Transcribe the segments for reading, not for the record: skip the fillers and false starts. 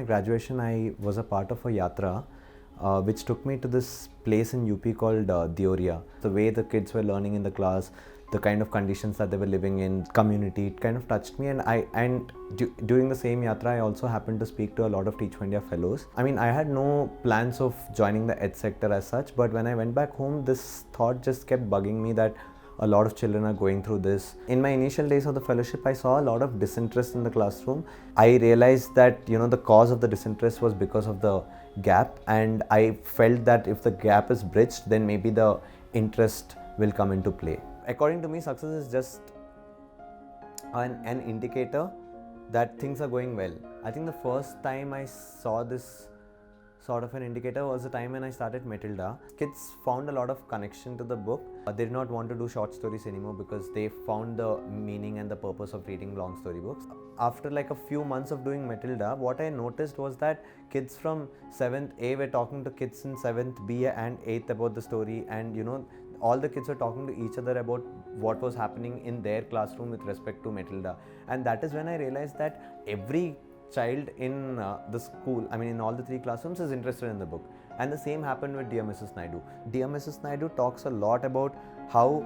graduation, I was a part of a yatra which took me to this place in UP called Deoria. The way the kids were learning in the class, the kind of conditions that they were living in, community, it kind of touched me. And during the same yatra, I also happened to speak to a lot of Teach for India fellows. I mean, I had no plans of joining the ed sector as such, but when I went back home, this thought just kept bugging me that a lot of children are going through this. In my initial days of the fellowship, I saw a lot of disinterest in the classroom. I realized that the cause of the disinterest was because of the gap, and I felt that if the gap is bridged, then maybe the interest will come into play. According to me, success is just an indicator that things are going well. I think the first time I saw this sort of an indicator was the time when I started Matilda. Kids found a lot of connection to the book. They did not want to do short stories anymore because they found the meaning and the purpose of reading long story books. After like a few months of doing Matilda, what I noticed was that kids from 7th A were talking to kids in 7th B and 8th about the story, and all the kids were talking to each other about what was happening in their classroom with respect to Matilda. And that is when I realized that every child in the school, in all the 3 classrooms, is interested in the book. And the same happened with Dear Mrs. Naidu. Dear Mrs. Naidu talks a lot about how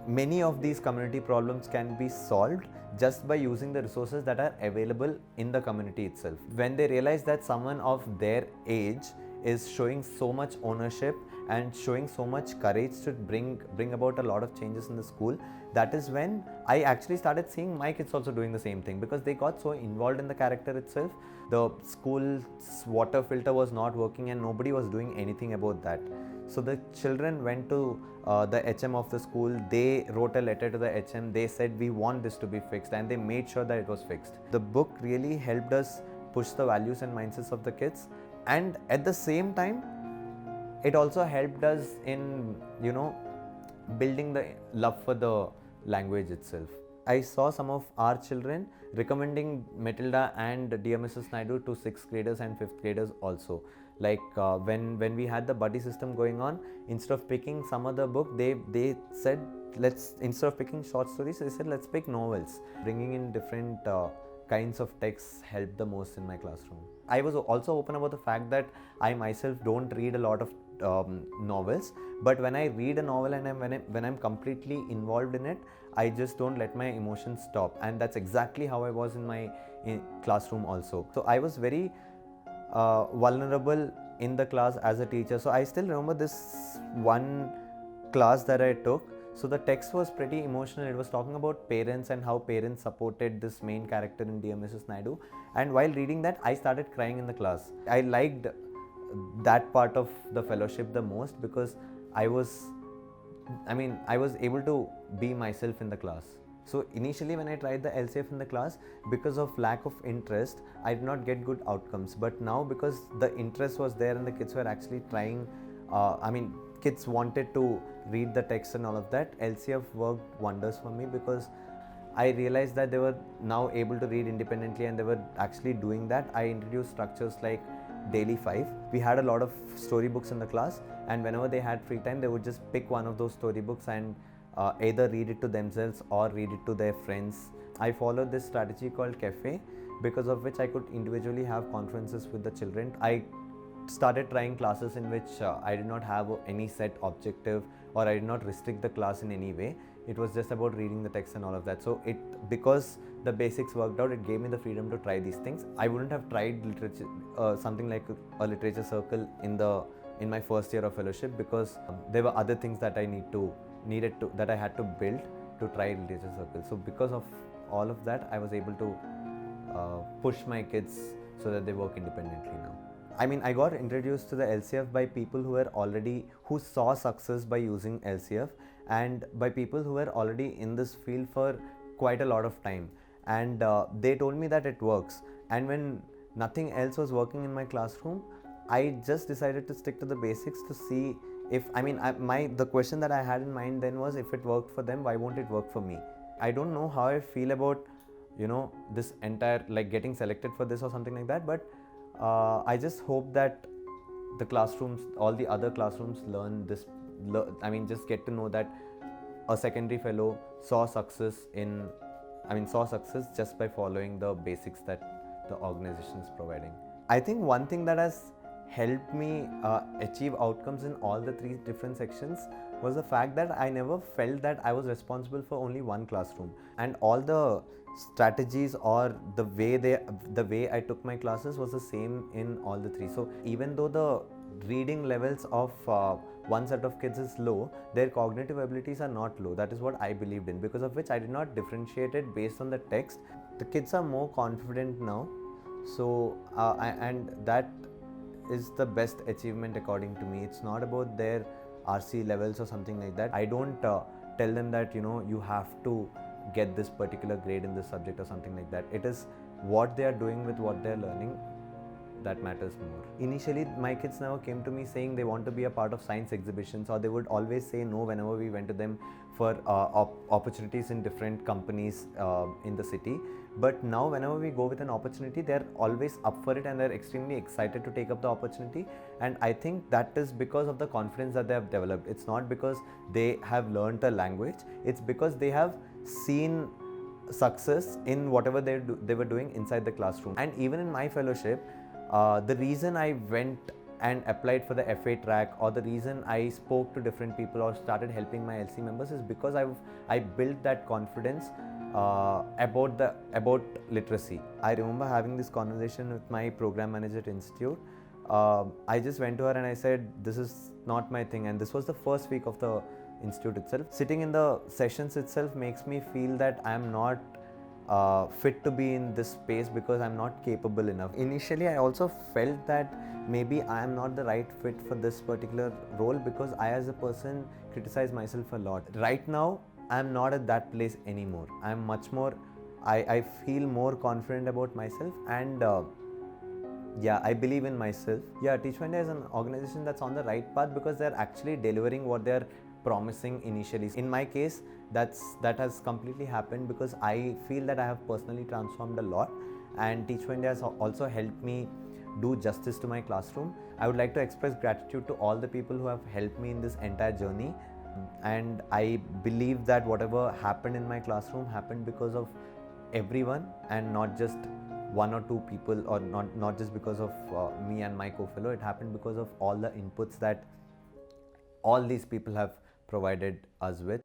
many of these community problems can be solved just by using the resources that are available in the community itself. When they realize that someone of their age is showing so much ownership and showing so much courage to bring about a lot of changes in the school, that is when I actually started seeing my kids also doing the same thing, because they got so involved in the character itself. The school's water filter was not working and nobody was doing anything about that. So the children went to the HM of the school. They wrote a letter to the HM. They said, we want this to be fixed, and they made sure that it was fixed. The book really helped us push the values and mindsets of the kids, and at the same time it also helped us in building the love for the language itself. I saw some of our children recommending Matilda and Dear Mrs. Naidu to 6th graders and 5th graders also. Like when we had the buddy system going on, instead of picking some other book, they said, instead of picking short stories, they said let's pick novels. Bringing in different kinds of texts helped the most in my classroom. I was also open about the fact that I myself don't read a lot of novels, but when I read a novel and when I'm completely involved in it, I just don't let my emotions stop, and that's exactly how I was in my classroom also. So I was very vulnerable in the class as a teacher. So I still remember this one class that I took. So the text was pretty emotional. It was talking about parents and how parents supported this main character in Dear Mrs. Naidu. And while reading that, I started crying in the class. I liked that part of the fellowship the most because I was able to be myself in the class. So initially when I tried the LCF in the class, because of lack of interest, I did not get good outcomes. But now, because the interest was there and the kids were actually trying, kids wanted to read the text and all of that, LCF worked wonders for me, because I realized that they were now able to read independently and they were actually doing that. I introduced structures like Daily 5. We had a lot of storybooks in the class, and whenever they had free time, they would just pick one of those storybooks and either read it to themselves or read it to their friends. I followed this strategy called Cafe, because of which I could individually have conferences with the children. I started trying classes in which I did not have any set objective, or I did not restrict the class in any way. It was just about reading the text and all of that. So because the basics worked out, it gave me the freedom to try these things. I wouldn't have tried literature, something like a literature circle in my first year of fellowship, because there were other things that I that I had to build to try literature circle. So because of all of that, I was able to push my kids so that they work independently now. I got introduced to the LCF by people who saw success by using LCF, and by people who were already in this field for quite a lot of time, and they told me that it works. And when nothing else was working in my classroom, I just decided to stick to the basics to see if the question that I had in mind then was, if it worked for them, why won't it work for me? I don't know how I feel about this entire getting selected for this or something like that, but I just hope that the classrooms, all the other classrooms, learn this. Just get to know that a secondary fellow saw success just by following the basics that the organization is providing. I think one thing that has helped me achieve outcomes in all the three different sections was the fact that I never felt that I was responsible for only one classroom, and all the strategies or the way I took my classes was the same in all the three. So even though the reading levels of one set of kids is low, their cognitive abilities are not low. That is what I believed in, because of which I did not differentiate it based on the text. The kids are more confident now, so and that is the best achievement according to me. It's not about their RC levels or something like that. I don't tell them that you have to get this particular grade in this subject or something like that. It is what they are doing with what they are learning that matters more. Initially, my kids never came to me saying they want to be a part of science exhibitions, or they would always say no whenever we went to them for opportunities in different companies in the city. But now whenever we go with an opportunity, they're always up for it and they're extremely excited to take up the opportunity. And I think that is because of the confidence that they have developed. It's not because they have learned a language, it's because they have seen success in whatever they were doing inside the classroom. And even in my fellowship, the reason I went and applied for the FA track, or the reason I spoke to different people or started helping my LC members, is because I built that confidence about literacy. I remember having this conversation with my program manager at Institute. I just went to her and I said, this is not my thing, and this was the first week of the institute itself. Sitting in the sessions itself makes me feel that I am not fit to be in this space because I'm not capable enough. Initially, I also felt that maybe I am not the right fit for this particular role, because I as a person criticize myself a lot. Right now, I'm not at that place anymore. I'm much more, I feel more confident about myself, and yeah, I believe in myself. Yeah, Teach for India is an organization that's on the right path because they're actually delivering what they're promising initially. In my case, that has completely happened because I feel that I have personally transformed a lot, and Teach for India has also helped me do justice to my classroom. I would like to express gratitude to all the people who have helped me in this entire journey, and I believe that whatever happened in my classroom happened because of everyone and not just one or two people, or not just because of me and my co-fellow. It happened because of all the inputs that all these people have provided us with.